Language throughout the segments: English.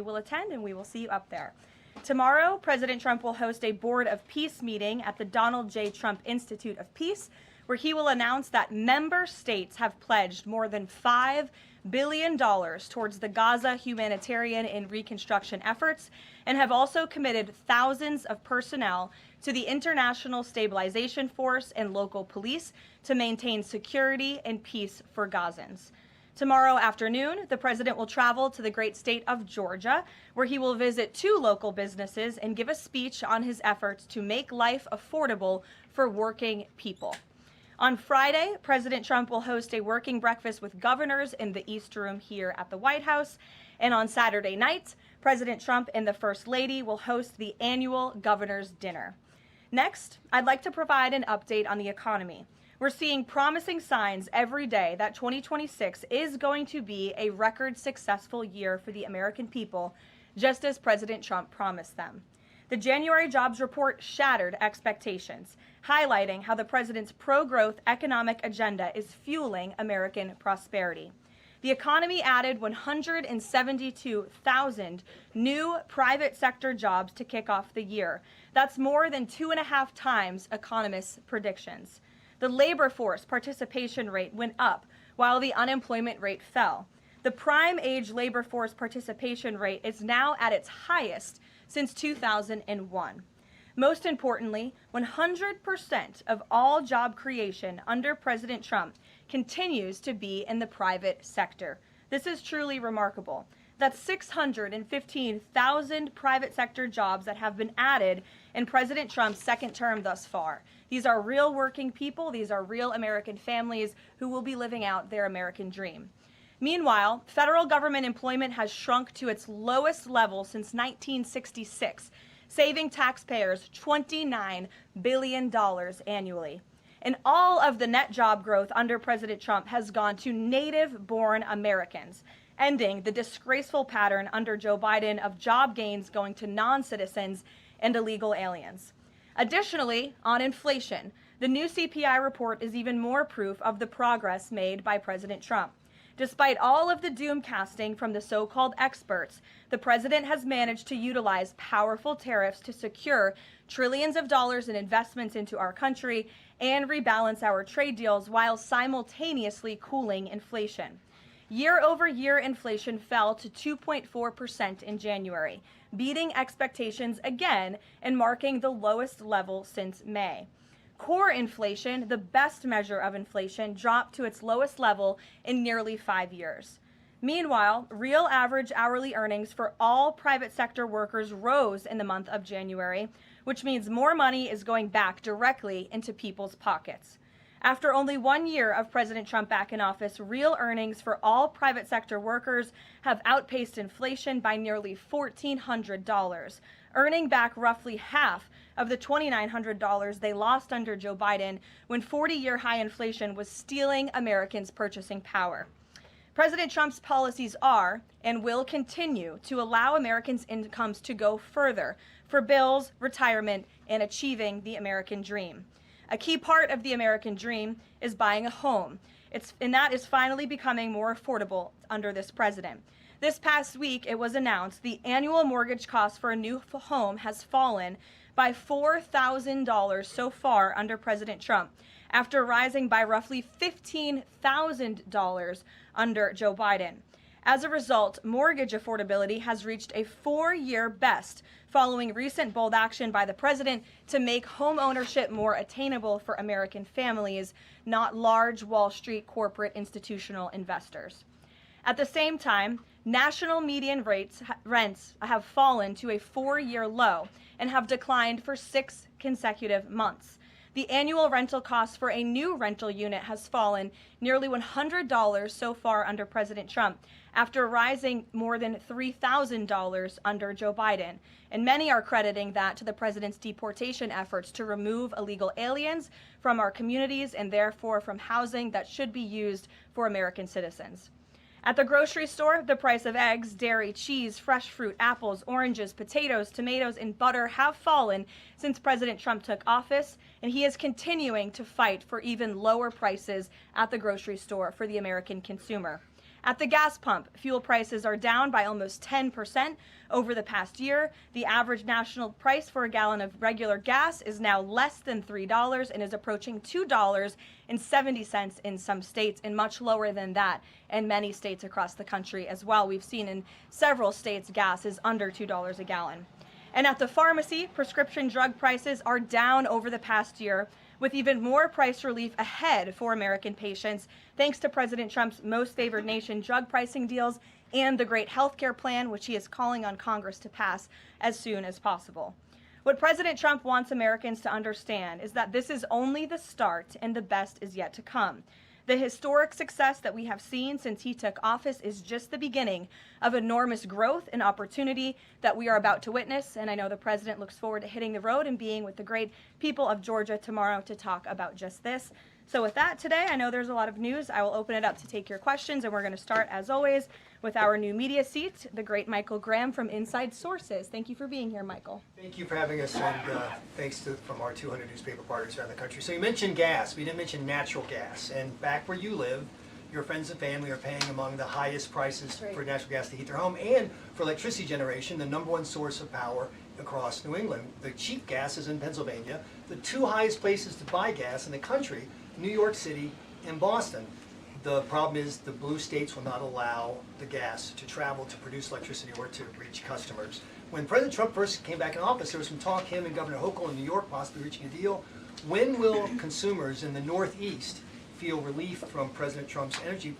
you will attend, and we will see you up there. Tomorrow, President Trump will host a Board of Peace meeting at the Donald J. Trump Institute of Peace, where he will announce that member states have pledged more than $5 billion towards the Gaza humanitarian and reconstruction efforts, and have also committed thousands of personnel to the International Stabilization Force and local police to maintain security and peace for Gazans. Tomorrow afternoon, the president will travel to the great state of Georgia, where he will visit 2 local businesses and give a speech on his efforts to make life affordable for working people. On Friday, President Trump will host a working breakfast with governors in the East Room here at the White House. And on Saturday night, President Trump and the First Lady will host the annual Governor's Dinner. Next, I'd like to provide an update on the economy. We're seeing promising signs every day that 2026 is going to be a record successful year for the American people, just as President Trump promised them. The January jobs report shattered expectations, highlighting how the president's pro-growth economic agenda is fueling American prosperity. The economy added 172,000 new private sector jobs to kick off the year. That's more than 2.5 times economists' predictions. The labor force participation rate went up while the unemployment rate fell. The prime age labor force participation rate is now at its highest since 2001. Most importantly, 100% of all job creation under President Trump continues to be in the private sector. This is truly remarkable. That's 615,000 private sector jobs that have been added in President Trump's second term thus far. These are real working people. These are real American families who will be living out their American dream. Meanwhile, federal government employment has shrunk to its lowest level since 1966, saving taxpayers $29 billion annually. And all of the net job growth under President Trump has gone to native-born Americans, ending the disgraceful pattern under Joe Biden of job gains going to non-citizens and illegal aliens. Additionally, on inflation, the new CPI report is even more proof of the progress made by President Trump. Despite all of the doom casting from the so-called experts, the president has managed to utilize powerful tariffs to secure trillions of dollars in investments into our country and rebalance our trade deals while simultaneously cooling inflation. Year-over-year inflation fell to 2.4% in January, beating expectations again and marking the lowest level since May. Core inflation, the best measure of inflation, dropped to its lowest level in nearly 5 years. Meanwhile, real average hourly earnings for all private sector workers rose in the month of January, which means more money is going back directly into people's pockets. After only 1 year of President Trump back in office, real earnings for all private sector workers have outpaced inflation by nearly $1,400, earning back roughly half of the $2,900 they lost under Joe Biden when 40-year high inflation was stealing Americans' purchasing power. President Trump's policies are and will continue to allow Americans' incomes to go further for bills, retirement, and achieving the American dream. A key part of the American dream is buying a home, and that is finally becoming more affordable under this president. This past week, it was announced the annual mortgage cost for a new home has fallen by $4,000 so far under President Trump, after rising by roughly $15,000 under Joe Biden. As a result, mortgage affordability has reached a 4-year best following recent bold action by the president to make home ownership more attainable for American families, not large Wall Street corporate institutional investors. At the same time, national median rents have fallen to a 4-year low and have declined for 6 consecutive months. The annual rental cost for a new rental unit has fallen nearly $100 so far under President Trump, after rising more than $3,000 under Joe Biden. And many are crediting that to the president's deportation efforts to remove illegal aliens from our communities and therefore from housing that should be used for American citizens. At the grocery store, the price of eggs, dairy, cheese, fresh fruit, apples, oranges, potatoes, tomatoes, and butter have fallen since President Trump took office, and he is continuing to fight for even lower prices at the grocery store for the American consumer. At the gas pump, fuel prices are down by almost 10% over the past year. The average national price for a gallon of regular gas is now less than $3 and is approaching $2.70 in some states, and much lower than that in many states across the country as well. We've seen in several states gas is under $2 a gallon. And at the pharmacy, prescription drug prices are down over the past year, with even more price relief ahead for American patients, thanks to President Trump's most favored nation drug pricing deals and the great health care plan, which he is calling on Congress to pass as soon as possible. What President Trump wants Americans to understand is that this is only the start and the best is yet to come. The historic success that we have seen since he took office is just the beginning of enormous growth and opportunity that we are about to witness. And I know the president looks forward to hitting the road and being with the great people of Georgia tomorrow to talk about just this. So with that, today, I know there's a lot of news. I will open it up to take your questions, and we're going to start, as always, with our new media seat, the great Michael Graham from Inside Sources. Thank you for being here, Michael. Thank you for having us, and thanks from our 200 newspaper partners around the country. So you mentioned gas. We didn't mention natural gas. And back where you live, your friends and family are paying among the highest prices for natural gas to heat their home and for electricity generation, the #1 source of power across New England. The cheap gas is in Pennsylvania. The two highest places to buy gas in the country, New York City and Boston. The problem is the blue states will not allow the gas to travel to produce electricity or to reach customers. When President Trump first came back in office, there was some talk, him and Governor Hochul in New York possibly reaching a deal. When will consumers in the Northeast feel relief from President Trump's energy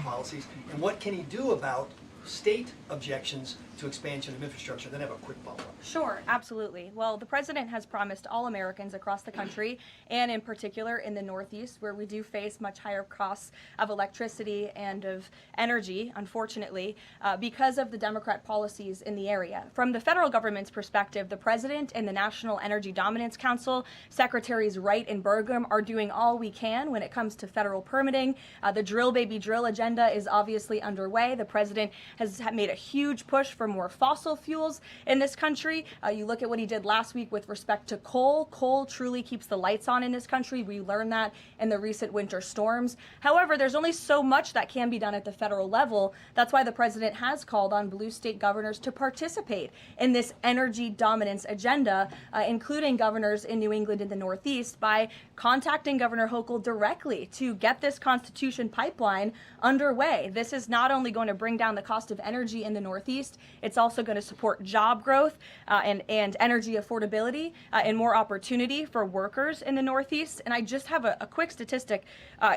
policies, and what can he do about state objections to expansion of infrastructure? Then I have a quick follow-up. Sure, absolutely. Well, the president has promised all Americans across the country, and in particular in the Northeast, where we do face much higher costs of electricity and of energy, unfortunately, because of the Democrat policies in the area. From the federal government's perspective, the president and the National Energy Dominance Council, Secretaries Wright and Burgum, are doing all we can when it comes to federal permitting. The drill baby drill agenda is obviously underway. The president has made a huge push for more fossil fuels in this country. You look at what he did last week with respect to coal. Coal truly keeps the lights on in this country. We learned that in the recent winter storms. However, there's only so much that can be done at the federal level. That's why the president has called on blue state governors to participate in this energy dominance agenda, including governors in New England and the Northeast, by contacting Governor Hochul directly to get this Constitution pipeline underway. This is not only going to bring down the cost of energy in the Northeast, it's also going to support job growth and energy affordability and more opportunity for workers in the Northeast. And I just have a quick statistic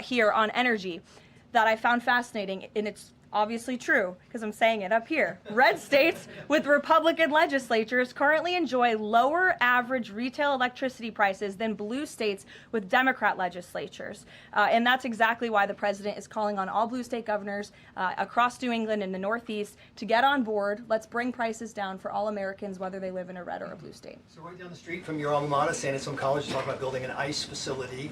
here on energy that I found fascinating, and it's obviously true because I'm saying it up here. Red states with Republican legislatures currently enjoy lower average retail electricity prices than blue states with Democrat legislatures. And that's exactly why the president is calling on all blue state governors across New England and the Northeast to get on board. Let's bring prices down for all Americans, whether they live in a red or a blue state. So right down the street from your alma mater, San Antonio College, is talking about building an ICE facility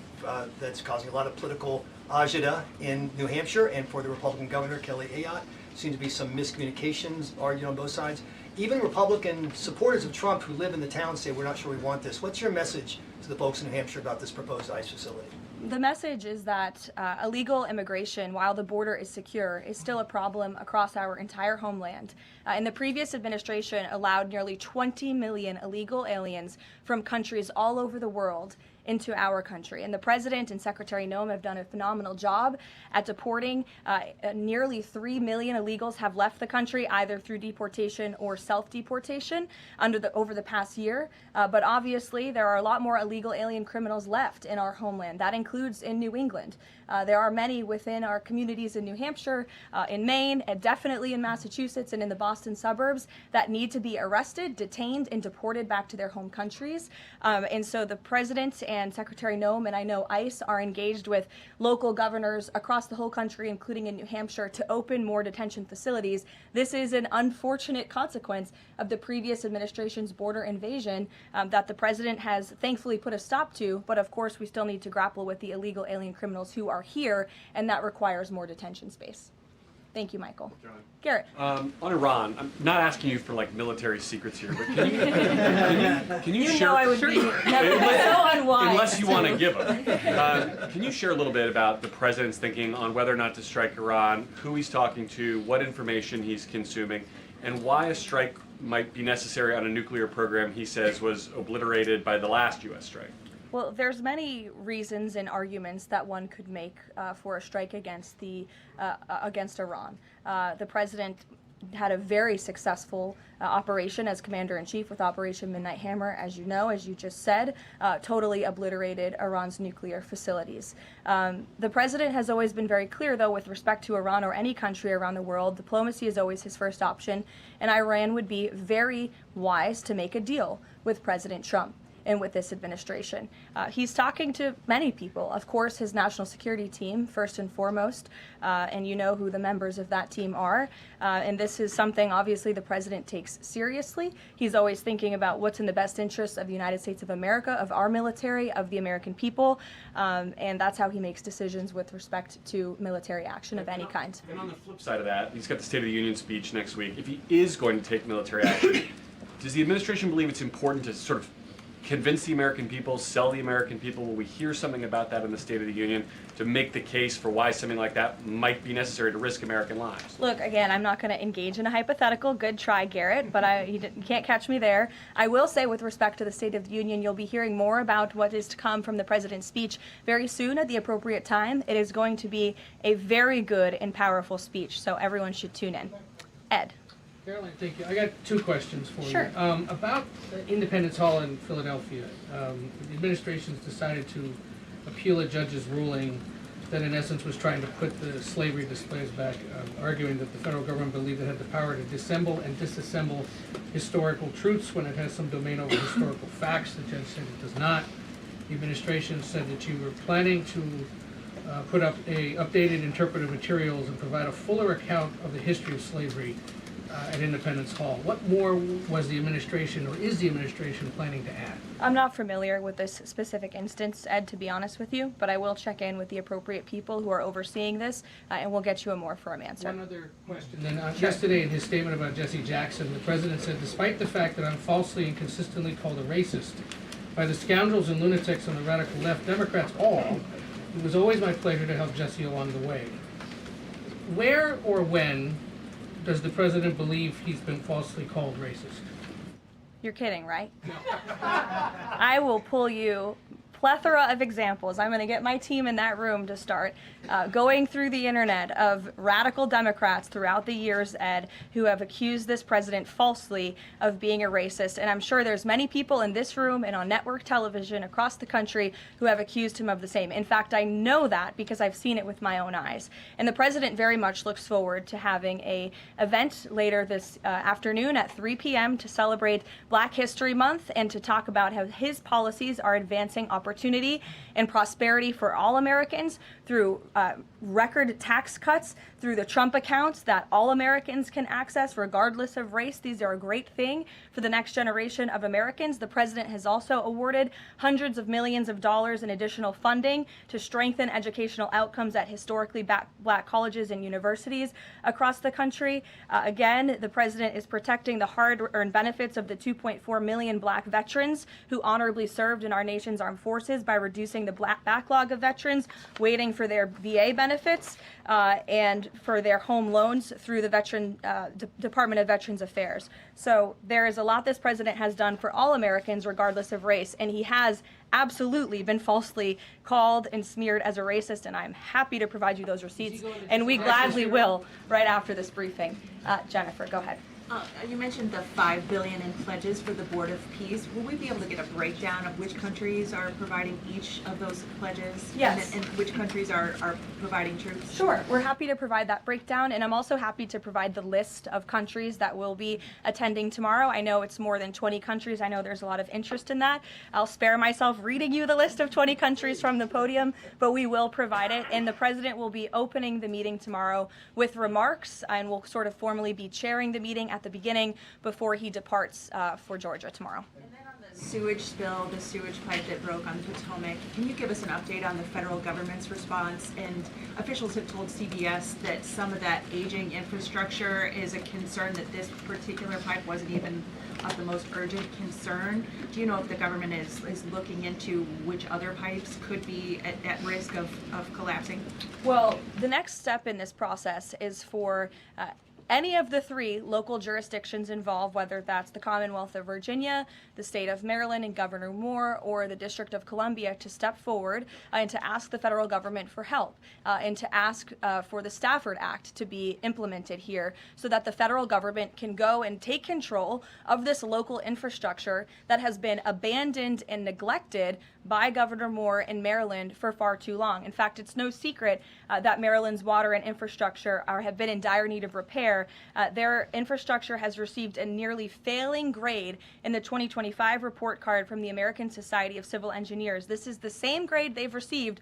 that's causing a lot of political agita in New Hampshire, and for the Republican governor, Kelly Ayotte. Seems to be some miscommunications argued on both sides. Even Republican supporters of Trump who live in the town say, we're not sure we want this. What's your message to the folks in New Hampshire about this proposed ICE facility? The message is that illegal immigration, while the border is secure, is still a problem across our entire homeland. And the previous administration allowed nearly 20 million illegal aliens from countries all over the world into our country. And the president and Secretary Noem have done a phenomenal job at deporting. Nearly 3 million illegals have left the country either through deportation or self-deportation over the past year. But obviously there are a lot more illegal alien criminals left in our homeland. That includes in New England. There are many within our communities in New Hampshire, in Maine, and definitely in Massachusetts and in the Boston suburbs that need to be arrested, detained, and deported back to their home countries. And so the president and Secretary Noem, and I know ICE, are engaged with local governors across the whole country, including in New Hampshire, to open more detention facilities. This is an unfortunate consequence of the previous administration's border invasion that the president has thankfully put a stop to, but of course we still need to grapple with the illegal alien criminals who are here, and that requires more detention space. Thank you, Michael. John. Garrett. On Iran, I'm not asking you for like military secrets here, but can you You share? know I would be so unwise. Unless you want to give them. Can you share a little bit about the president's thinking on whether or not to strike Iran, who he's talking to, what information he's consuming, and why a strike might be necessary on a nuclear program he says was obliterated by the last U.S. strike? Well, there's many reasons and arguments that one could make for a strike against Iran. The president had a very successful operation as commander-in-chief with Operation Midnight Hammer, as you know, as you just said, totally obliterated Iran's nuclear facilities. The president has always been very clear, though, with respect to Iran or any country around the world, diplomacy is always his first option, and Iran would be very wise to make a deal with President Trump and with this administration. He's talking to many people. Of course, his national security team, first and foremost, and you know who the members of that team are. And this is something, obviously, the president takes seriously. He's always thinking about what's in the best interests of the United States of America, of our military, of the American people, and that's how he makes decisions with respect to military action of any kind. And on the flip side of that, he's got the State of the Union speech next week. If he is going to take military action, does the administration believe it's important to sort of convince the American people, sell the American people? Will we hear something about that in the State of the Union to make the case for why something like that might be necessary to risk American lives? Look, again, I'm not going to engage in a hypothetical. Good try, Garrett, but you can't catch me there. I will say, with respect to the State of the Union, you'll be hearing more about what is to come from the president's speech very soon at the appropriate time. It is going to be a very good and powerful speech, so everyone should tune in. Ed. Karoline, thank you. I got two questions for Sure. you. About Independence Hall in Philadelphia, the administration's decided to appeal a judge's ruling that in essence was trying to put the slavery displays back, arguing that the federal government believed it had the power to dissemble and disassemble historical truths when it has some domain over historical facts. The judge said it does not. The administration said that you were planning to put up updated interpretive materials and provide a fuller account of the history of slavery at Independence Hall. What more was the administration, or is the administration, planning to add? I'm not familiar with this specific instance, Ed, to be honest with you, but I will check in with the appropriate people who are overseeing this, and we'll get you a more firm answer. One other question. Then, yesterday in his statement about Jesse Jackson, the president said, despite the fact that I'm falsely and consistently called a racist by the scoundrels and lunatics on the radical left, Democrats all, it was always my pleasure to help Jesse along the way. Where or when does the president believe he's been falsely called racist? You're kidding, right? No. I will pull you plethora of examples. I'm going to get my team in that room to start going through the internet of radical Democrats throughout the years, Ed, who have accused this president falsely of being a racist. And I'm sure there's many people in this room and on network television across the country who have accused him of the same. In fact, I know that because I've seen it with my own eyes. And the president very much looks forward to having an event later this afternoon at 3 p.m. to celebrate Black History Month and to talk about how his policies are advancing opportunity and prosperity for all Americans through record tax cuts, through the Trump accounts that all Americans can access regardless of race. These are a great thing for the next generation of Americans. The president has also awarded hundreds of millions of dollars in additional funding to strengthen educational outcomes at historically Black colleges and universities across the country. Again, the president is protecting the hard-earned benefits of the 2.4 million Black veterans who honorably served in our nation's armed forces by reducing the backlog of veterans waiting for their VA benefits and for their home loans through the Department of Veterans Affairs. So there is a lot this president has done for all Americans regardless of race, and he has absolutely been falsely called and smeared as a racist, and I'm happy to provide you those receipts, and we gladly will right after this briefing. Jennifer, go ahead. You mentioned the $5 billion in pledges for the Board of Peace. Will we be able to get a breakdown of which countries are providing each of those pledges? Yes. And which countries are providing troops? Sure. We're happy to provide that breakdown, and I'm also happy to provide the list of countries that will be attending tomorrow. I know it's more than 20 countries. I know there's a lot of interest in that. I'll spare myself reading you the list of 20 countries from the podium, but we will provide it, and the president will be opening the meeting tomorrow with remarks, and will sort of formally be chairing the meeting at the beginning before he departs for Georgia tomorrow. And then on the sewage spill, the sewage pipe that broke on the Potomac, can you give us an update on the federal government's response? And officials have told CBS that some of that aging infrastructure is a concern, that this particular pipe wasn't even of the most urgent concern. Do you know if the government is looking into which other pipes could be at risk of collapsing? Well, the next step in this process is for any of the three local jurisdictions involved, whether that's the Commonwealth of Virginia, the state of Maryland and Governor Moore, or the District of Columbia, to step forward and to ask the federal government for help and to ask for the Stafford Act to be implemented here so that the federal government can go and take control of this local infrastructure that has been abandoned and neglected by Governor Moore in Maryland for far too long. In fact, it's no secret that Maryland's water and infrastructure have been in dire need of repair. Their infrastructure has received a nearly failing grade in the 2025 report card from the American Society of Civil Engineers. This is the same grade they've received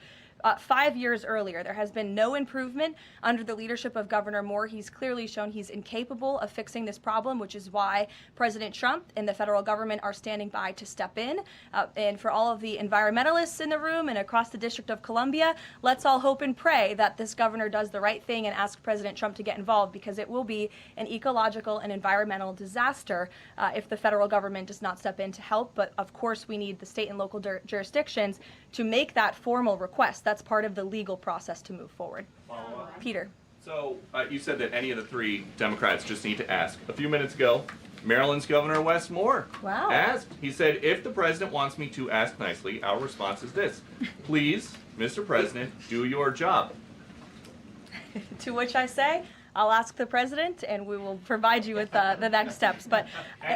5 years earlier. There has been no improvement under the leadership of Governor Moore. He's clearly shown he's incapable of fixing this problem, which is why President Trump and the federal government are standing by to step in. And for all of the environmentalists in the room and across the District of Columbia, let's all hope and pray that this governor does the right thing and ask President Trump to get involved, because it will be an ecological and environmental disaster if the federal government does not step in to help. But of course, we need the state and local jurisdictions to make that formal request. That's part of the legal process to move forward. Peter. So you said that any of the three Democrats just need to ask. A few minutes ago, Maryland's Governor Wes Moore asked. He said, if the president wants me to ask nicely, our response is this: please, Mr. President, do your job. To which I say, I'll ask the president and we will provide you with the next steps. But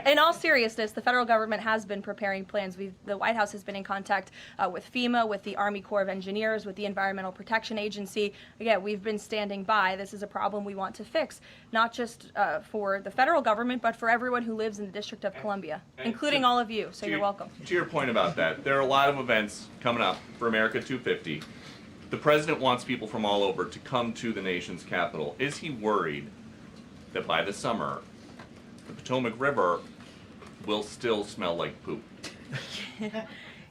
in all seriousness, the federal government has been preparing plans. The White House has been in contact with FEMA, with the Army Corps of Engineers, with the Environmental Protection Agency. Again, we've been standing by. This is a problem we want to fix, not just for the federal government, but for everyone who lives in the District of Columbia, including all of you. So you're welcome. To your point about that, there are a lot of events coming up for America 250. The president wants people from all over to come to the nation's capital. Is he worried that by the summer, the Potomac River will still smell like poop?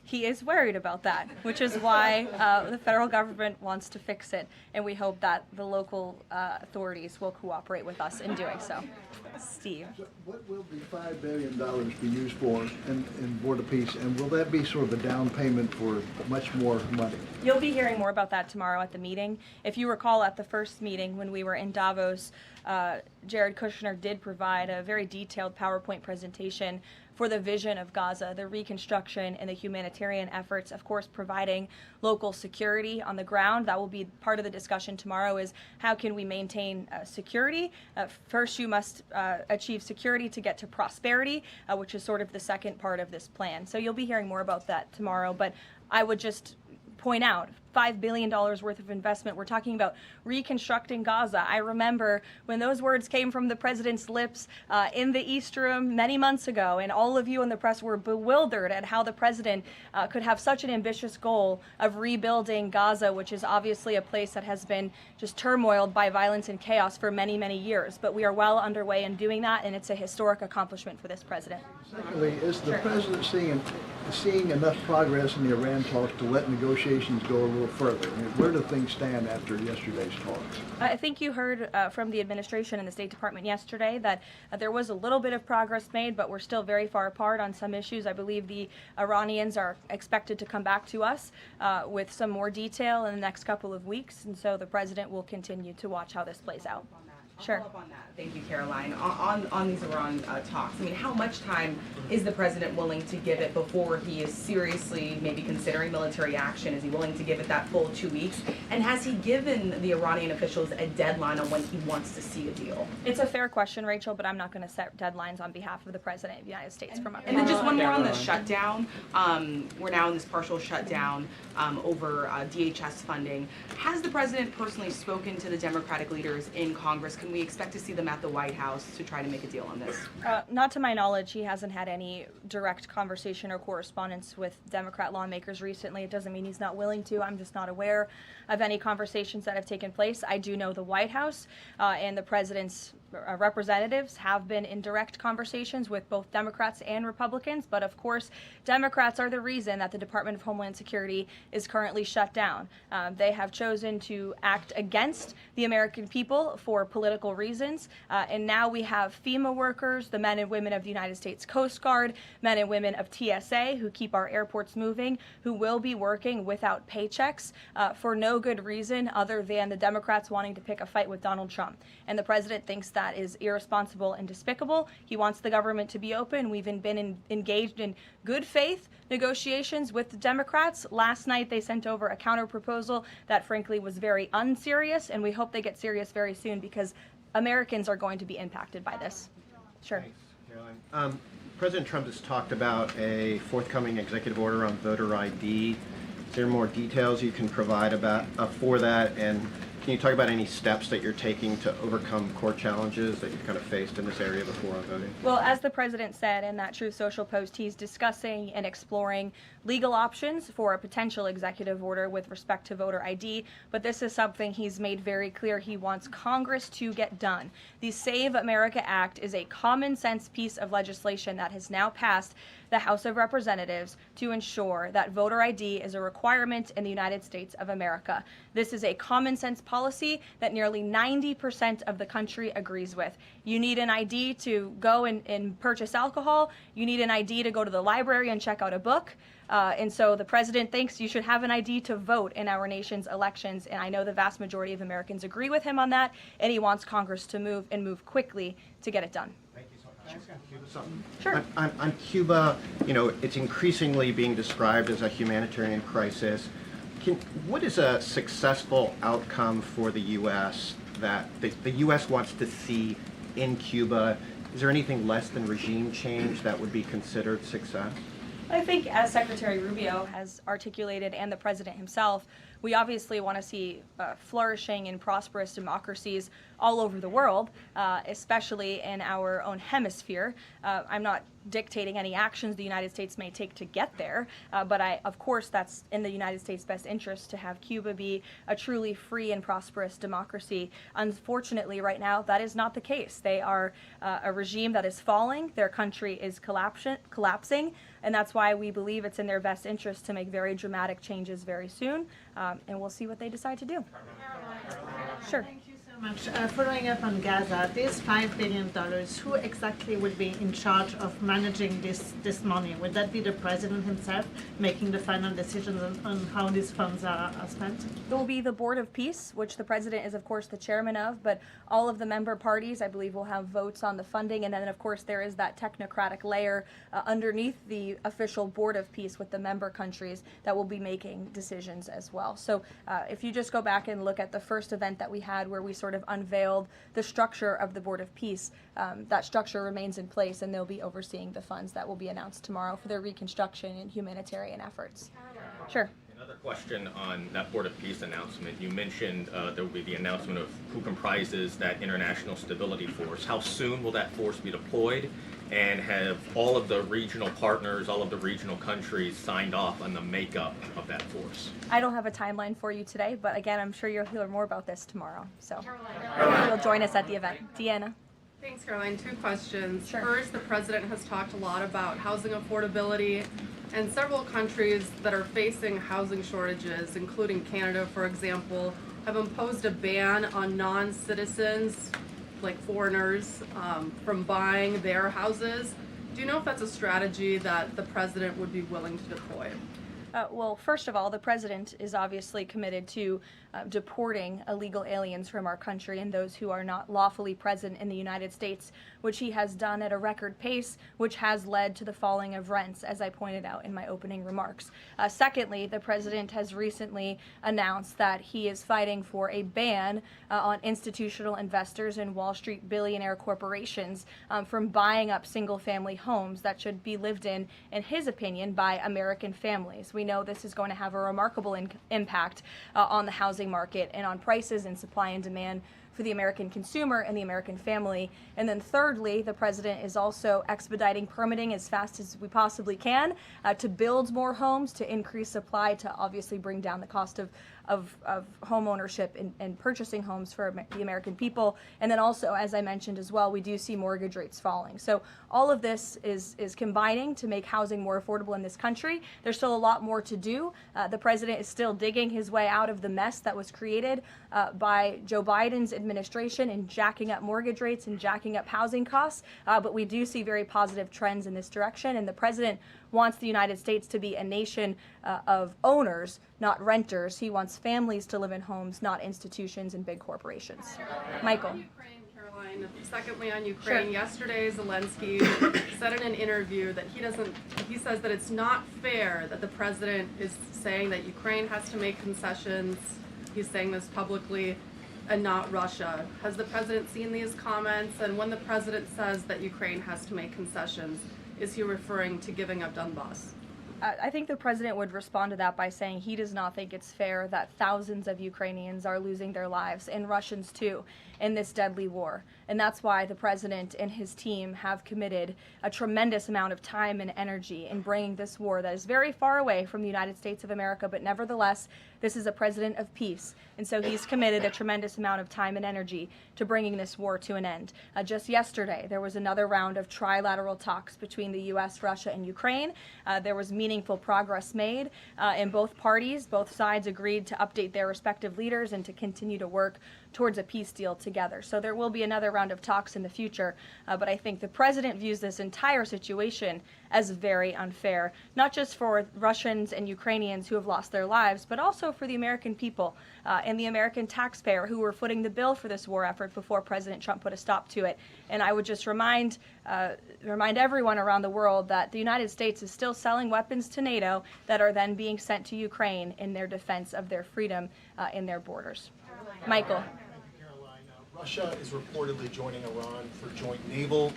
He is worried about that, which is why the federal government wants to fix it, and we hope that the local authorities will cooperate with us in doing so. Steve. What will the $5 billion be used for in Board of Peace, and will that be sort of a down payment for much more money? You'll be hearing more about that tomorrow at the meeting. If you recall, at the first meeting when we were in Davos, Jared Kushner did provide a very detailed PowerPoint presentation for the vision of Gaza, the reconstruction and the humanitarian efforts, of course, providing local security on the ground. That will be part of the discussion tomorrow, is how can we maintain security? First, you must achieve security to get to prosperity, which is sort of the second part of this plan. So you'll be hearing more about that tomorrow, but I would just point out $5 billion worth of investment. We're talking about reconstructing Gaza. I remember when those words came from the president's lips in the East Room many months ago, and all of you in the press were bewildered at how the president could have such an ambitious goal of rebuilding Gaza, which is obviously a place that has been just turmoiled by violence and chaos for many, many years. But we are well underway in doing that, and it's a historic accomplishment for this president. Secondly, is the president seeing enough progress in the Iran talks to let negotiations go a little further? I mean, where do things stand after yesterday's talks? I think you heard from the administration and the State Department yesterday that there was a little bit of progress made, but we're still very far apart on some issues. I believe the Iranians are expected to come back to us with some more detail in the next couple of weeks, and so the president will continue to watch how this plays out. Sure. I'll follow up on that. Thank you, Karoline. On these Iran talks, I mean, how much time is the president willing to give it before he is seriously maybe considering military action? Is he willing to give it that full 2 weeks? And has he given the Iranian officials a deadline on when he wants to see a deal? It's a fair question, Rachel, but I'm not going to set deadlines on behalf of the president of the United States from up here. And then just one more on the shutdown. We're now in this partial shutdown over DHS funding. Has the president personally spoken to the Democratic leaders in Congress? Can we expect to see them at the White House to try to make a deal on this? Not to my knowledge. He hasn't had any direct conversation or correspondence with Democrat lawmakers recently. It doesn't mean he's not willing to. I'm just not aware of any conversations that have taken place. I do know the White House and the president's representatives have been in direct conversations with both Democrats and Republicans, but of course, Democrats are the reason that the Department of Homeland Security is currently shut down. They have chosen to act against the American people for political reasons, and now we have FEMA workers, the men and women of the United States Coast Guard, men and women of TSA who keep our airports moving, who will be working without paychecks for no good reason other than the Democrats wanting to pick a fight with Donald Trump. And the president thinks that is irresponsible and despicable. He wants the government to be open. We've been engaged in good faith negotiations with the Democrats. Last night they sent over a counter proposal that frankly was very unserious, and we hope they get serious very soon because Americans are going to be impacted by this. Sure. Thanks, Caroline. President Trump has talked about a forthcoming executive order on voter ID. Is there more details you can provide about for that? And can you talk about any steps that you're taking to overcome court challenges that you've kind of faced in this area before on voting? Well, as the president said in that Truth Social post, he's discussing and exploring legal options for a potential executive order with respect to voter ID, but this is something he's made very clear he wants Congress to get done. The Save America Act is a common sense piece of legislation that has now passed the House of Representatives to ensure that voter ID is a requirement in the United States of America. This is a common sense policy that nearly 90% of the country agrees with. You need an ID to go and purchase alcohol. You need an ID to go to the library and check out a book. And so the president thinks you should have an ID to vote in our nation's elections. And I know the vast majority of Americans agree with him on that. And he wants Congress to move quickly to get it done. Sure. On Cuba, you know, it's increasingly being described as a humanitarian crisis. What is a successful outcome for the U.S. that the U.S. wants to see in Cuba? Is there anything less than regime change that would be considered success? I think, as Secretary Rubio has articulated and the president himself, we obviously want to see flourishing and prosperous democracies all over the world, especially in our own hemisphere. I'm not dictating any actions the United States may take to get there, but of course that's in the United States' best interest to have Cuba be a truly free and prosperous democracy. Unfortunately, right now, that is not the case. They are a regime that is falling, their country is collapsing, and that's why we believe it's in their best interest to make very dramatic changes very soon, and we'll see what they decide to do. Sure. Thank you so much. Following up on Gaza, this $5 billion, who exactly would be in charge of managing this money? Would that be the president himself making the final decisions on how these funds are spent? It will be the Board of Peace, which the president is, of course, the chairman of, but all of the member parties, I believe, will have votes on the funding. And then, of course, there is that technocratic layer underneath the official Board of Peace with the member countries that will be making decisions as well. So if you just go back and look at the first event that we had where we sort of unveiled the structure of the Board of Peace, that structure remains in place, and they'll be overseeing the funds that will be announced tomorrow for their reconstruction and humanitarian efforts. Sure. Another question on that Board of Peace announcement. You mentioned there will be the announcement of who comprises that International Stability Force. How soon will that force be deployed? And have all of the regional partners, all of the regional countries signed off on the makeup of that force? I don't have a timeline for you today, but again, I'm sure you'll hear more about this tomorrow. So you'll join us at the event. Deanna. Thanks, Caroline. Two questions. Sure. First, the president has talked a lot about housing affordability, and several countries that are facing housing shortages, including Canada, for example, have imposed a ban on non-citizens, like foreigners, from buying their houses. Do you know if that's a strategy that the president would be willing to deploy? Well, first of all, the president is obviously committed to deporting illegal aliens from our country and those who are not lawfully present in the United States, which he has done at a record pace, which has led to the falling of rents, as I pointed out in my opening remarks. Secondly, the president has recently announced that he is fighting for a ban on institutional investors and Wall Street billionaire corporations from buying up single-family homes that should be lived in his opinion, by American families. We know this is going to have a remarkable impact on the housing market and on prices and supply and demand for the American consumer and the American family. And then thirdly, the president is also expediting permitting as fast as we possibly can to build more homes, to increase supply, to obviously bring down the cost of home ownership and purchasing homes for the American people. And then also, as I mentioned as well, we do see mortgage rates falling. So all of this is combining to make housing more affordable in this country. There's still a lot more to do. The president is still digging his way out of the mess that was created by Joe Biden's administration in jacking up mortgage rates and jacking up housing costs. But we do see very positive trends in this direction. And the president wants the United States to be a nation of owners, not renters. He wants families to live in homes, not institutions and big corporations. Michael. Ukraine, Caroline. Secondly, on Ukraine, Sure. yesterday Zelensky said in an interview that he says that it's not fair that the president is saying that Ukraine has to make concessions. He's saying this publicly, and not Russia. Has the president seen these comments? And when the president says that Ukraine has to make concessions, is he referring to giving up Donbass? I think the president would respond to that by saying he does not think it's fair that thousands of Ukrainians are losing their lives, and Russians too, in this deadly war. And that's why the president and his team have committed a tremendous amount of time and energy in bringing this war that is very far away from the United States of America, but nevertheless, this is a president of peace. And so he's committed a tremendous amount of time and energy to bringing this war to an end. Just yesterday, there was another round of trilateral talks between the U.S., Russia, and Ukraine. There was meaningful progress made in both parties. Both sides agreed to update their respective leaders and to continue to work towards a peace deal together. So there will be another round of talks in the future, but I think the president views this entire situation as very unfair, not just for Russians and Ukrainians who have lost their lives, but also for the American people and the American taxpayer who were footing the bill for this war effort before President Trump put a stop to it. And I would just remind everyone around the world that the United States is still selling weapons to NATO that are then being sent to Ukraine in their defense of their freedom in their borders. Michael. Caroline, Russia is reportedly joining Iran for joint naval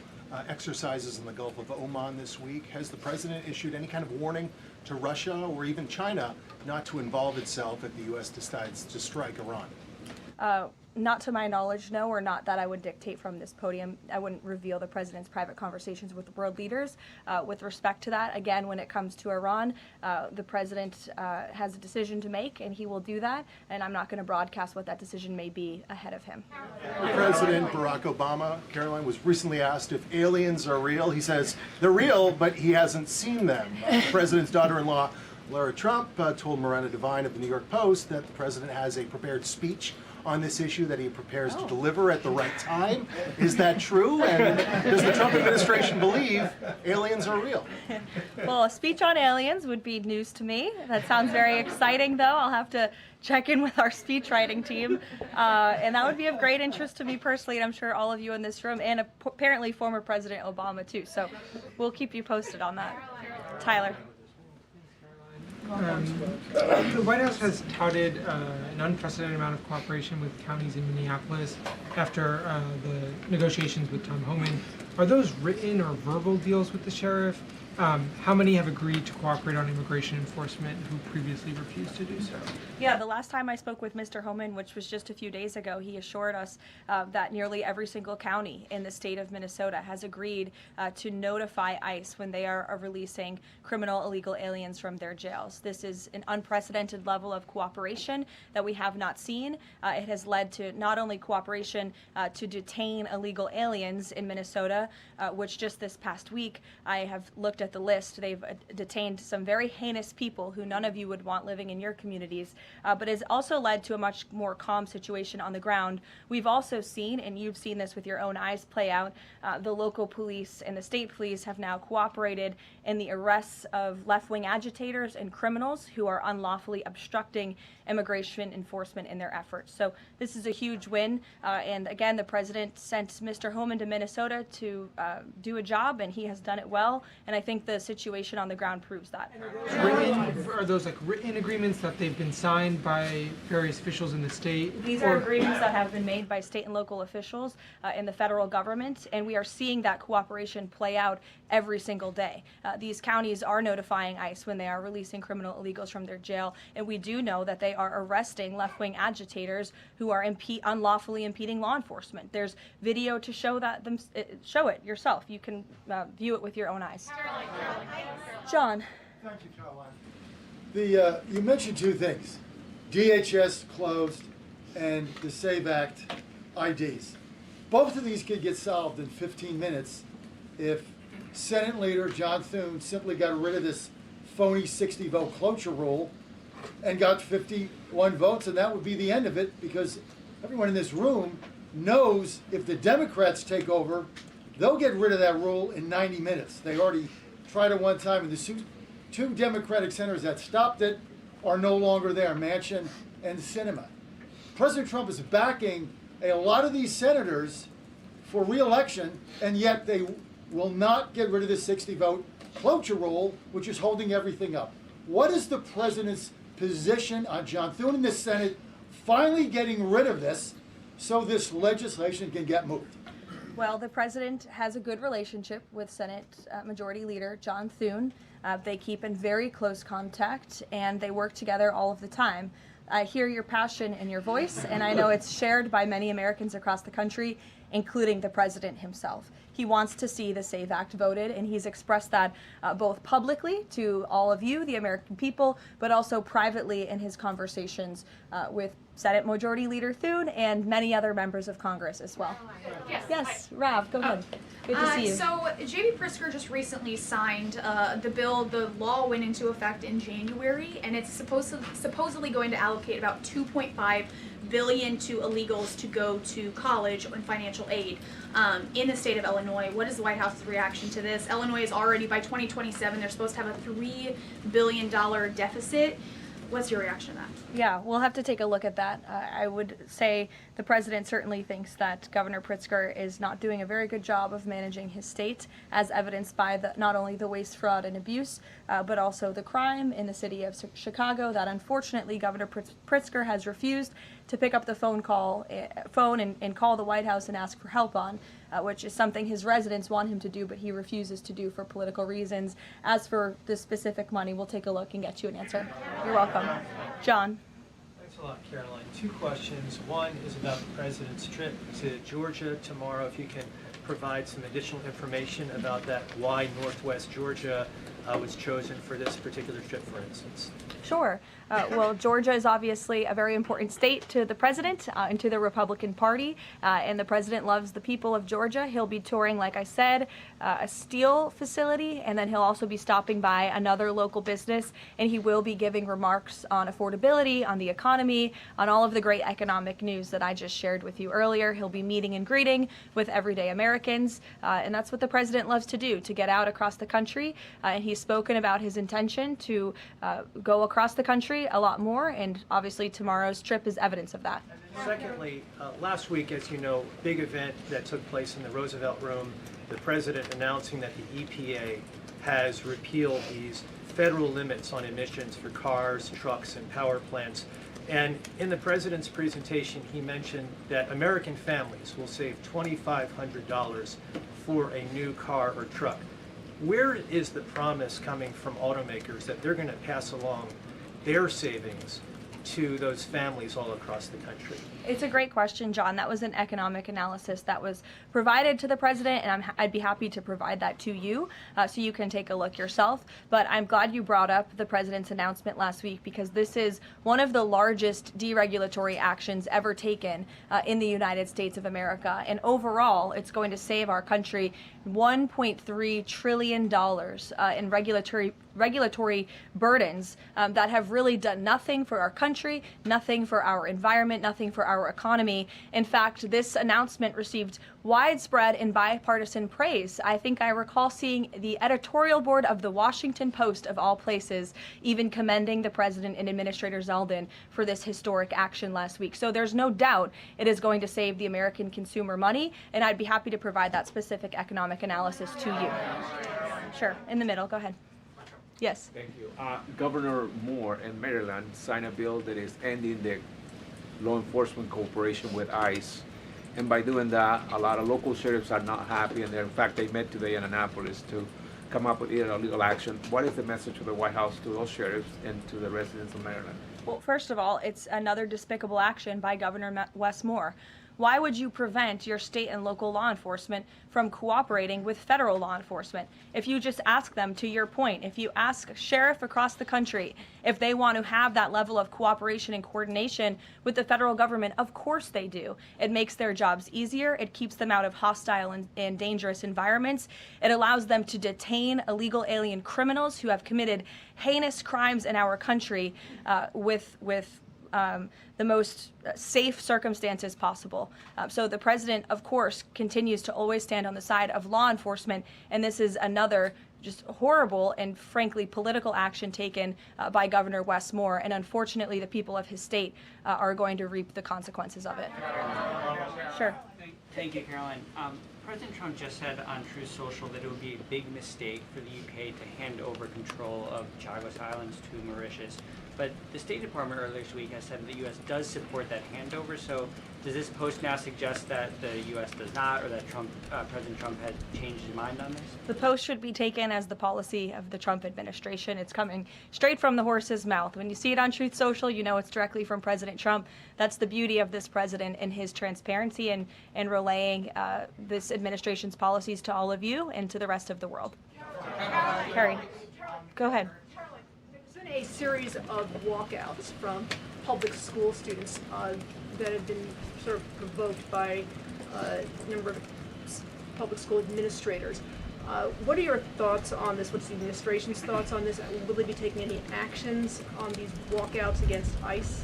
exercises in the Gulf of Oman this week. Has the president issued any kind of warning to Russia or even China not to involve itself if the U.S. decides to strike Iran? Not to my knowledge, no, or not that I would dictate from this podium. I wouldn't reveal the president's private conversations with world leaders. With respect to that, again, when it comes to Iran, the president has a decision to make, and he will do that, and I'm not going to broadcast what that decision may be ahead of him. President Barack Obama, Caroline, was recently asked if aliens are real. He says they're real, but he hasn't seen them. The president's daughter-in-law, Lara Trump, told Miranda Devine of the New York Post that the president has a prepared speech on this issue that he prepares to deliver at the right time. Is that true? And does the Trump administration believe aliens are real? Well, a speech on aliens would be news to me. That sounds very exciting, though. I'll have to check in with our speech writing team. And that would be of great interest to me personally, and I'm sure all of you in this room, and apparently former President Obama, too. So we'll keep you posted on that. Tyler. The White House has touted an unprecedented amount of cooperation with counties in Minneapolis after the negotiations with Tom Homan. Are those written or verbal deals with the sheriff? How many have agreed to cooperate on immigration enforcement who previously refused to do so? Yeah, the last time I spoke with Mr. Homan, which was just a few days ago, he assured us that nearly every single county in the state of Minnesota has agreed to notify ICE when they are releasing criminal illegal aliens from their jails. This is an unprecedented level of cooperation that we have not seen. It has led to not only cooperation to detain illegal aliens in Minnesota, which just this past week I have looked at the list. They've detained some very heinous people who none of you would want living in your communities, but has also led to a much more calm situation on the ground. We've also seen, and you've seen this with your own eyes play out, the local police and the state police have now cooperated in the arrests of left-wing agitators and criminals who are unlawfully obstructing immigration enforcement in their efforts. So this is a huge win, and again, the president sent Mr. Homan to Minnesota to do a job, and he has done it well, and I think the situation on the ground proves that. Are those like written agreements that they've been signed by various officials in the state? These are agreements that have been made by state and local officials in the federal government, and we are seeing that cooperation play out every single day. These counties are notifying ICE when they are releasing criminal illegals from their jail, and we do know that they are arresting left-wing agitators who are unlawfully impeding law enforcement. There's video to show that. Show it yourself. You can view it with your own eyes. John. Thank you, Caroline. You mentioned two things. DHS closed, and the SAVE Act IDs. Both of these could get solved in 15 minutes if Senate Leader John Thune simply got rid of this phony 60-vote cloture rule and got 51 votes, and that would be the end of it, because everyone in this room knows if the Democrats take over, they'll get rid of that rule in 90 minutes. They already tried it one time, and the two Democratic senators that stopped it are no longer there, Manchin and Sinema. President Trump is backing a lot of these senators for re-election, and yet they will not get rid of the 60-vote cloture rule, which is holding everything up. What is the president's position on John Thune in the Senate finally getting rid of this so this legislation can get moved? Well, the president has a good relationship with Senate Majority Leader John Thune. They keep in very close contact, and they work together all of the time. I hear your passion in your voice, and I know it's shared by many Americans across the country, including the president himself. He wants to see the SAVE Act voted, and he's expressed that both publicly to all of you, the American people, but also privately in his conversations with Senate Majority Leader Thune and many other members of Congress as well. Yes, Rav, go ahead. Good to see you. So J.B. Pritzker just recently signed the bill. The law went into effect in January, and it's supposedly going to allocate about $2.5 billion to illegals to go to college and financial aid in the state of Illinois. What is the White House's reaction to this? Illinois is already, by 2027, they're supposed to have a $3 billion deficit. What's your reaction to that? Yeah, we'll have to take a look at that. I would say the president certainly thinks that Governor Pritzker is not doing a very good job of managing his state, as evidenced by not only the waste, fraud, and abuse, but also the crime in the city of Chicago that unfortunately Governor Pritzker has refused to pick up the phone and call the White House and ask for help on, which is something his residents want him to do, but he refuses to do for political reasons. As for the specific money, we'll take a look and get you an answer. You're welcome. John. Thanks a lot, Caroline. Two questions. One is about the president's trip to Georgia tomorrow. If you can provide some additional information about that, why Northwest Georgia was chosen for this particular trip, for instance. Sure. Well, Georgia is obviously a very important state to the president and to the Republican Party, and the president loves the people of Georgia. He'll be touring, like I said, a steel facility, and then he'll also be stopping by another local business, and he will be giving remarks on affordability, on the economy, on all of the great economic news that I just shared with you earlier. He'll be meeting and greeting with everyday Americans, and that's what the president loves to do, to get out across the country, and he's spoken about his intention to go across the country a lot more, and obviously tomorrow's trip is evidence of that. Secondly, last week, as you know, big event that took place in the Roosevelt Room, the president announcing that the EPA has repealed these federal limits on emissions for cars, trucks, and power plants. And in the president's presentation, he mentioned that American families will save $2,500 for a new car or truck. Where is the promise coming from automakers that they're going to pass along their savings to those families all across the country? It's a great question, John. That was an economic analysis that was provided to the president, and I'd be happy to provide that to you so you can take a look yourself. But I'm glad you brought up the president's announcement last week, because this is one of the largest deregulatory actions ever taken in the United States of America. And overall, it's going to save our country $1.3 trillion in regulatory burdens that have really done nothing for our country, nothing for our environment, nothing for our economy. In fact, this announcement received widespread and bipartisan praise. I think I recall seeing the editorial board of the Washington Post, of all places, even commending the president and Administrator Zeldin for this historic action last week. So there's no doubt it is going to save the American consumer money, and I'd be happy to provide that specific economic analysis to you. Sure, in the middle, go ahead. Yes. Thank you. Governor Moore in Maryland signed a bill that is ending the law enforcement cooperation with ICE. And by doing that, a lot of local sheriffs are not happy, and in fact, they met today in Annapolis to come up with legal action. What is the message of the White House to those sheriffs and to the residents of Maryland? Well, first of all, it's another despicable action by Governor Wes Moore. Why would you prevent your state and local law enforcement from cooperating with federal law enforcement? If you just ask them, to your point, if you ask a sheriff across the country if they want to have that level of cooperation and coordination with the federal government, of course they do. It makes their jobs easier. It keeps them out of hostile and dangerous environments. It allows them to detain illegal alien criminals who have committed heinous crimes in our country with the most safe circumstances possible. So the president, of course, continues to always stand on the side of law enforcement, and this is another just horrible and frankly political action taken by Governor Wes Moore, and unfortunately the people of his state are going to reap the consequences of it. Sure. Thank you, Caroline. President Trump just said on Truth Social that it would be a big mistake for the UK to hand over control of Chagos Islands to Mauritius. But the State Department earlier this week has said the U.S. does support that handover. So does this post now suggest that the U.S. does not, or that President Trump has changed his mind on this? The post should be taken as the policy of the Trump administration. It's coming straight from the horse's mouth. When you see it on Truth Social, you know it's directly from President Trump. That's the beauty of this president and his transparency and relaying this administration's policies to all of you and to the rest of the world. Carrie, go ahead. There's been a series of walkouts from public school students that have been sort of provoked by a number of public school administrators. What are your thoughts on this? What's the administration's thoughts on this? Will they be taking any actions on these walkouts against ICE?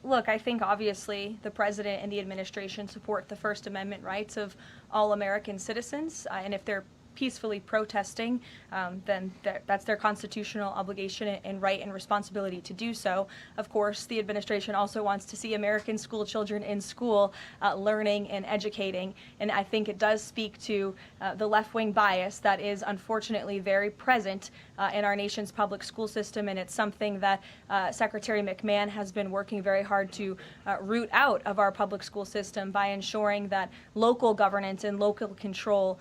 Look, I think obviously the president and the administration support the First Amendment rights of all American citizens, and if they're peacefully protesting, then that's their constitutional obligation and right and responsibility to do so. Of course, the administration also wants to see American school children in school learning and educating, and I think it does speak to the left-wing bias that is unfortunately very present in our nation's public school system, and it's something that Secretary McMahon has been working very hard to root out of our public school system by ensuring that local governance and local control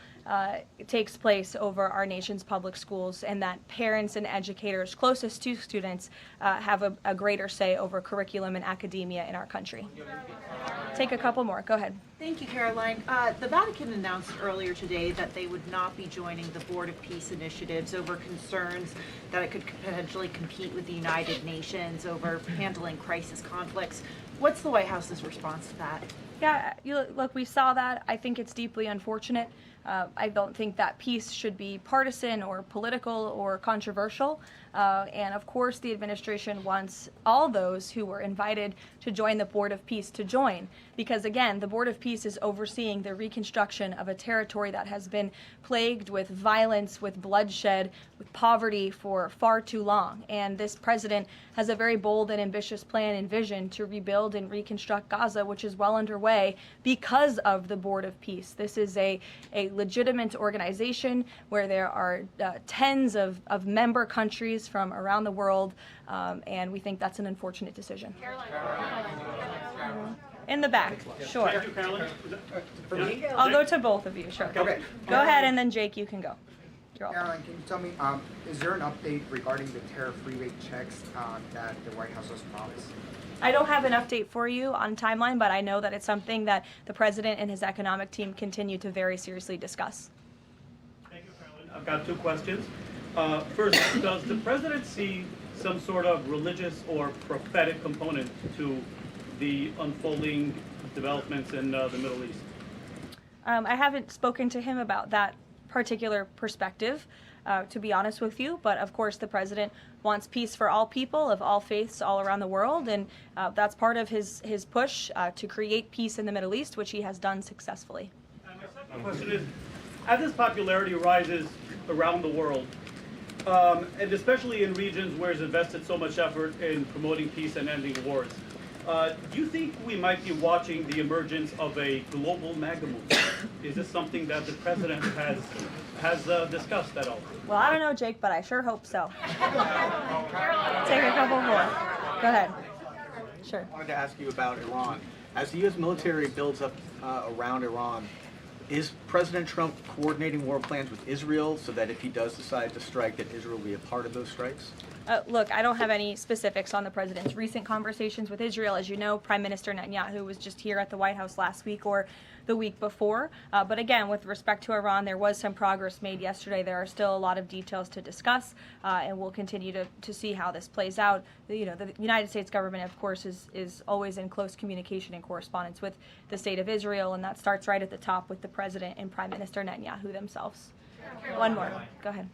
takes place over our nation's public schools, and that parents and educators closest to students have a greater say over curriculum and academia in our country. Take a couple more. Go ahead. Thank you, Caroline. The Vatican announced earlier today that they would not be joining the Board of Peace initiatives over concerns that it could potentially compete with the United Nations over handling crisis conflicts. What's the White House's response to that? Yeah, look, we saw that. I think it's deeply unfortunate. I don't think that peace should be partisan or political or controversial. And of course, the administration wants all those who were invited to join the Board of Peace to join. Because again, the Board of Peace is overseeing the reconstruction of a territory that has been plagued with violence, with bloodshed, with poverty for far too long. And this president has a very bold and ambitious plan and vision to rebuild and reconstruct Gaza, which is well underway because of the Board of Peace. This is a legitimate organization where there are tens of member countries from around the world, and we think that's an unfortunate decision. In the back, sure. Thank you, Caroline. I'll go to both of you, sure. Okay. Go ahead, and then Jake, you can go. Caroline, can you tell me, is there an update regarding the tariff rebate checks that the White House has promised? I don't have an update for you on timeline, but I know that it's something that the president and his economic team continue to very seriously discuss. Thank you, Caroline. I've got two questions. First, does the president see some sort of religious or prophetic component to the unfolding developments in the Middle East? I haven't spoken to him about that particular perspective, to be honest with you, but of course the president wants peace for all people of all faiths all around the world, and that's part of his push to create peace in the Middle East, which he has done successfully. And my second question is, as his popularity rises around the world, and especially in regions where he's invested so much effort in promoting peace and ending wars, do you think we might be watching the emergence of a global MAGA movement? Is this something that the president has discussed at all? Well, I don't know, Jake, but I sure hope so. Take a couple more. Go ahead. Sure. I wanted to ask you about Iran. As the U.S. military builds up around Iran, is President Trump coordinating war plans with Israel so that if he does decide to strike, that Israel will be a part of those strikes? Look, I don't have any specifics on the president's recent conversations with Israel. As you know, Prime Minister Netanyahu was just here at the White House last week or the week before. But again, with respect to Iran, there was some progress made yesterday. There are still a lot of details to discuss, and we'll continue to see how this plays out. The United States government, of course, is always in close communication and correspondence with the state of Israel, and that starts right at the top with the president and Prime Minister Netanyahu themselves. One more. Go ahead.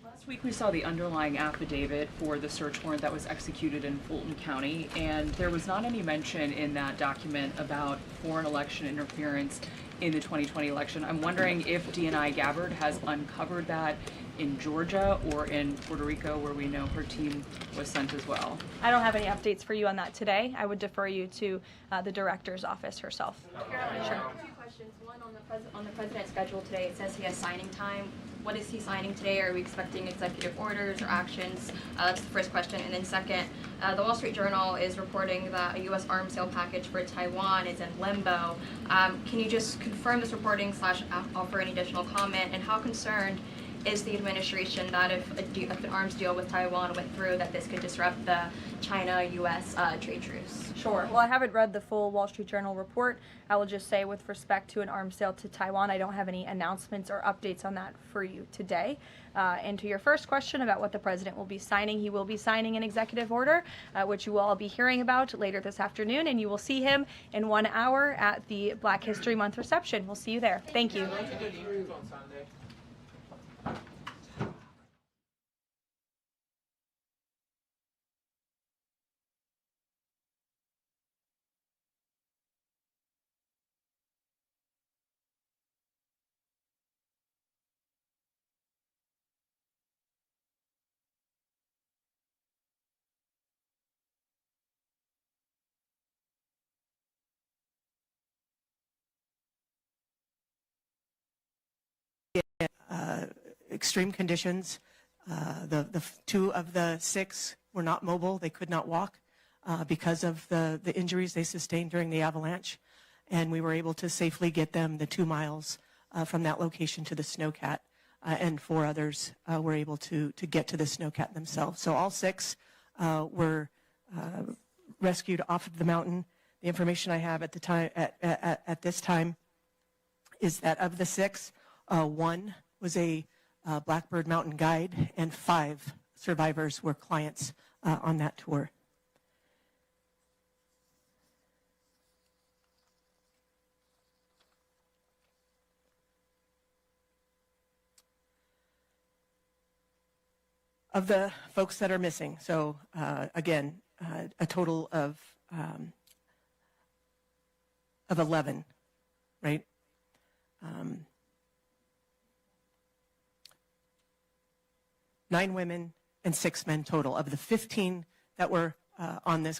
Last week we saw the underlying affidavit for the search warrant that was executed in Fulton County, and there was not any mention in that document about foreign election interference in the 2020 election. I'm wondering if DNI Gabbard has uncovered that in Georgia or in Puerto Rico, where we know her team was sent as well. I don't have any updates for you on that today. I would defer you to the director's office herself. Karoline, Sure. two questions. One on the president's schedule today. It says he has signing time. What is he signing today? Are we expecting executive orders or actions? That's the first question. And then second, the Wall Street Journal is reporting that a U.S. arms sale package for Taiwan is in limbo. Can you just confirm this reporting / offer any additional comment? And how concerned is the administration that if an arms deal with Taiwan went through, that this could disrupt the China-U.S. Trade truce? Sure. Well, I haven't read the full Wall Street Journal report. I will just say with respect to an arms sale to Taiwan, I don't have any announcements or updates on that for you today. And to your first question about what the president will be signing, he will be signing an executive order, which you will all be hearing about later this afternoon, and you will see him in 1 hour at the Black History Month reception. We'll see you there. Thank you. Extreme conditions. Two of the 6 were not mobile. They could not walk because of the injuries they sustained during the avalanche. And we were able to safely get them the 2 miles from that location to the snowcat. And 4 others were able to get to the snowcat themselves. So all 6 were rescued off of the mountain. The information I have at the time at this time is that of the 6, 1 was a Blackbird Mountain guide, and 5 survivors were clients on that tour. Of the folks that are missing, so again, a total of 11, right? 9 women and 6 men total. Of the 15 that were on this